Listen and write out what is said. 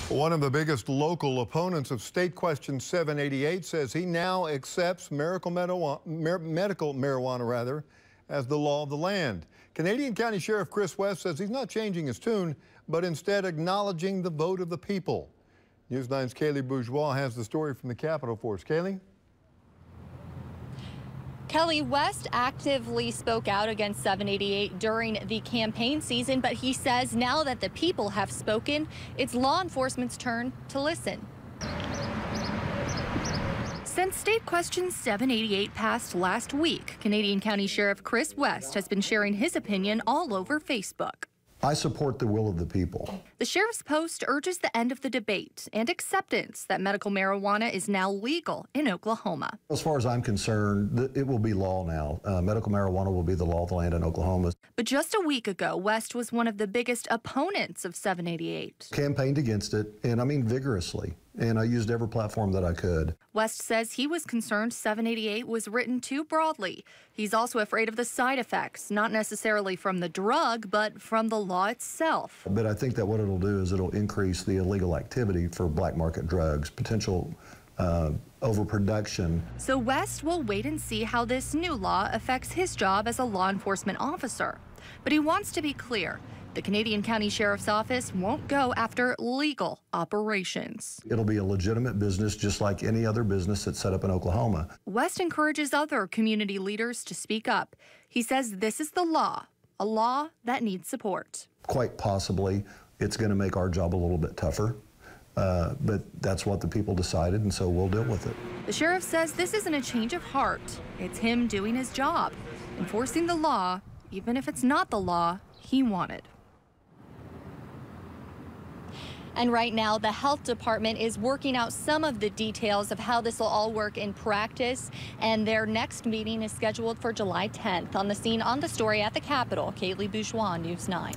One of the biggest local opponents of State Question 788 says he now accepts medical marijuana as the law of the land. Canadian County Sheriff Chris West says he's not changing his tune, but instead acknowledging the vote of the people. News 9's Kaylee Bourgeois has the story from the Capitol for us. Kaylee? Kelly, West actively spoke out against 788 during the campaign season, but he says now that the people have spoken, it's law enforcement's turn to listen. Since State Question 788 passed last week, Canadian County Sheriff Chris West has been sharing his opinion all over Facebook. I support the will of the people. The sheriff's post urges the end of the debate and acceptance that medical marijuana is now legal in Oklahoma. As far as I'm concerned, it will be law now. Medical marijuana will be the law of the land in Oklahoma. But just a week ago, West was one of the biggest opponents of 788. Campaigned against it, and I mean vigorously. And I used every platform that I could. West says he was concerned 788 was written too broadly. He's also afraid of the side effects, not necessarily from the drug, but from the law itself. But I think that what it'll do is it'll increase the illegal activity for black market drugs, potential overproduction. So West will wait and see how this new law affects his job as a law enforcement officer. But he wants to be clear. The Canadian County Sheriff's Office won't go after legal operations. It'll be a legitimate business just like any other business that's set up in Oklahoma. West encourages other community leaders to speak up. He says this is the law, a law that needs support. Quite possibly, it's going to make our job a little bit tougher, but that's what the people decided, and so we'll deal with it. The sheriff says this isn't a change of heart. It's him doing his job, enforcing the law, even if it's not the law he wanted. And right now, the health department is working out some of the details of how this will all work in practice. And their next meeting is scheduled for July 10th. On the scene, on the story at the Capitol, Kaylee Bourgeois, News 9.